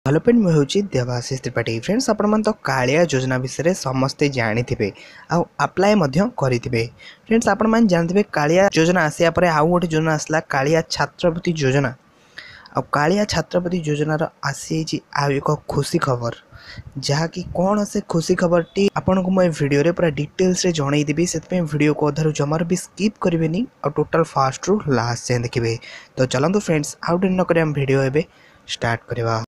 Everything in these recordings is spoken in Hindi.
हेलो फ्रेंड मैं हूँ देवाशीष त्रिपाठी। फ्रेंड्स आपण तो कालिया योजना विषय समस्ते जानी आप्लाय करेंगे। फ्रेंड्स आपण मैंने जानते कालिया योजना आसिया पर आउ गोटे योजना आसला कालिया छात्रवृत्ति योजना। कालिया छात्रवृत्ति योजनार आसी आउ एक खुशी खबर जहाँकि कौन से खुशी खबर टी आपन को मैं वीडियो रे पूरा डिटेल्स रे जनईदेवी से वीडियो को अधारू जमार भी स्किप करेंगे और टोटल फास्ट रु लास्ट जाए देखिए। तो चलते फ्रेंड्स आउ डिन नक वीडियो एवं स्टार्ट करवा।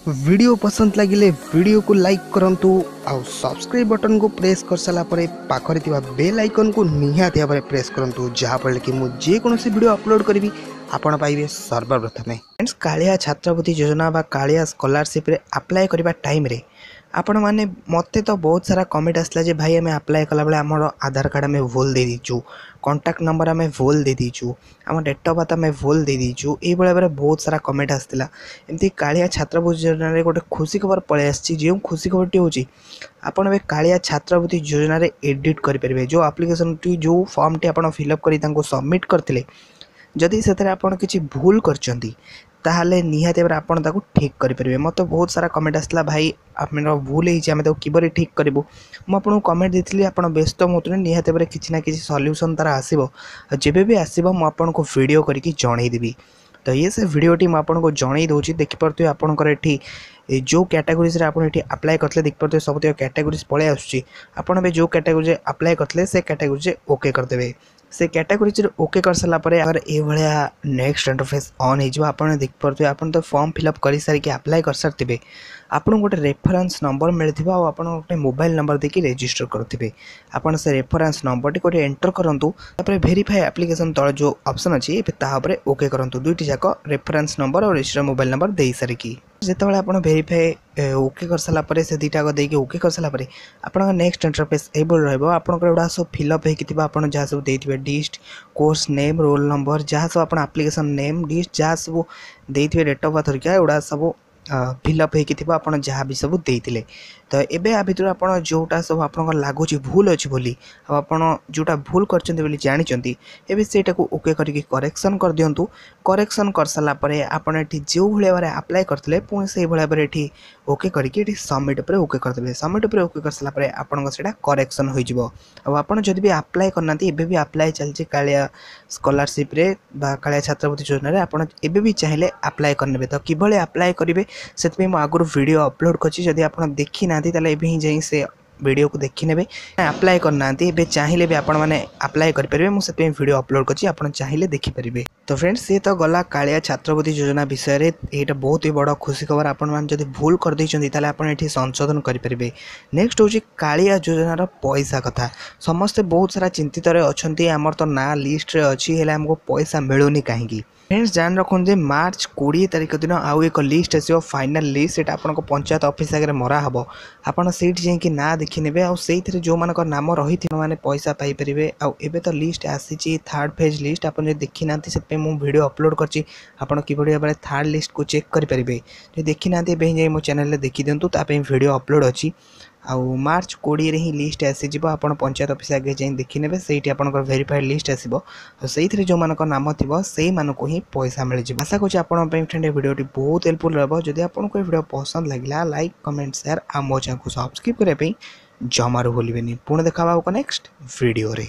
वीडियो पसंद लगिले वीडियो को लाइक करंतु आउ सब्सक्राइब बटन को प्रेस कर साला परे पाखरे थिबा बेल आइकन को निहाती भाबरे प्रेस करंतु जहाँ फल कि मु जे कोनोसी वीडियो अपलोड करी आपण पाइबे सर्वप्रथमे। फ्रेंड्स कालिया छात्रवृत्ति योजना बा कालिया स्कॉलरशिप रे अप्लाई करबा टाइम रे आपण माने मते तो बहुत सारा कमेंट आसला जे भाई आम अप्लाई कला बेले हमर आधार कार्ड आम भूल दे दीचु, कॉन्टैक्ट नंबर आम भूल दे दीचु, आम डेट ऑफ बर्थ आम भूल दे दीचु। ये भाई बहुत सारा कमेंट आसला। एमती कालिया छात्रवृत्ति योजना रे गोटे खुशी खबर पळे आछि। जे खुशी खबर टी होची आपण बे कालिया छात्रवृत्ति योजना रे एडिट करि परिबे। जो एप्लीकेशन टी जो फॉर्म टी आपण फिल अप करी तांको सबमिट करथिले जदि से आपड़ किसी भूल करचंती ताहले निहाती भाव आपन ताको ठीक करेंगे। मत बहुत सारा कमेंट आसला भाई आम भूल होमें किपर ठीक करूँ। मुझे कमेंट देती आप व्यस्त मुहूर्त निहाती भाव किसी ना कि सल्यूशन तार आसो जब भी आसो मुझे वीडियो करके जनईदेवी। तो ये से वीडियोटी मुझे जनई दूसरी देखिपे आपंकर ये जो कैटेगोरीज आप अप्लाई करते देखिपे सब कैटेगोरीज पलि आसपण जो कैटेगोरी अप्लाई करते से कैटेगोरी ओके करदे। से कैटेगोरी ओके कर सारा अगर ये नेक्स्ट इंटरफेस ऑन हो देखिपे आप तो फॉर्म फिलअप कर सारिक अप्लाई कर सारे आपन गोटे रेफरेंस नंबर मिलता आप गोटे मोबाइल नंबर देकी रजिस्टर करेंगे। आपन से रेफरेंस नंबर टी गोटे एंटर करूँ वेरीफाई एप्लीकेशन तले जो ऑप्शन अच्छी तापर ओके करूँ। दुईटी जाक रेफरेंस नंबर और रजिस्टर मोबाइल नंबर दे सारिकी जिते आप वेरीफाई ओके कर सारापर से दुईटा देके ओके कर सारापर आप नेक्स्ट इंटरफेस एबल रहा सब फिलअप होती जहाँ सब देते डिस्ट कोर्स नेम रोल नंबर जहाँ सब आप एप्लीकेशन नेम डिस्ट जहाँ सब देते डेट ऑफ बर्थ हरिका एगुड़ा सब फिलअप होती जहाँ भी सब देते। तो एबे आ भितर आप जोटा सब आप लगुच भूल अच्छी बोली आप जोटा भूल कर जानते एबे सेटा को ओके करके करेक्शन कर दिंतु। करेक्शन कर सारापर आपड़ ये जो भाई अप्लाई करते पुणी से भाव ये ओके करके सबमिट पर ओके करदे। सबमिट पर ओके कर सारापर आपन से करेक्शन हो जब भी अप्लाई करना एबे भी अप्लाई चलती कालिया स्कॉलरशिप रे बा कालिया छात्रवृत्ति योजना आपड़ एबे भी चाहिए अप्लाई करने। तो किभली अप्लाई करेंगे से आगुरी वीडियो अपलोड कर आप देखी ना ही जाई से वीडियो को देखी ने अप्लाई करना चाहिए भी आपण मैंने अप्लाई करेंगे। मुझे वीडियो अपलोड कर चाहिए देखिपारे। तो फ्रेंड्स ये तो गला कालिया छात्रवृत्ति योजना विषय में यहाँ बहुत ही बड़ खुशी खबर। आपण मैंने जब भूल कर देते आप संशोधन करेंगे। नेक्स्ट हूँ कालिया योजनार पैसा कथा समस्ते बहुत सारा चिंतित अच्छा आमर तो ना लिस्ट अच्छी है आमको पैसा मिलूनी कहीं। फ्रेंड्स जान रखुन जे मार्च 20 तारिख दिन आउ एक लिस्ट आसो फाइनाल लिस्ट से आपन पंचायत ऑफिस आगे मरा हम आपड़ से जाकि ना देखी ने जो मान नाम रही मैंने पैसा पाइपर। आबे तो लिस्ट आसी थर्ड फेज लिस्ट आप देखी ना से वीडियो अपलोड कर भाव थर्ड लिस्ट को चेक करेंगे। जो देखी ना जाए मो चैनल देखी दिंतु वीडियो अपलोड अच्छी आउ मार्च 20 रे ही लिस्ट आसीज आप पंचायत ऑफिस आगे जाए देखी ने से वेरीफाइड लिस्ट आसो से जो मान नाम थी से मानक ही पैसा मिल जाए। आशा करूँ आपन फ्रेंड वीडियो बहुत हेल्पफुल रहा। जब आपको वीडियो पसंद लगे लाइक कमेंट शेयर आ मो चैनल को सब्सक्राइब करने जमारू भूलें। पुणी देखा नेक्स्ट वीडियो रे।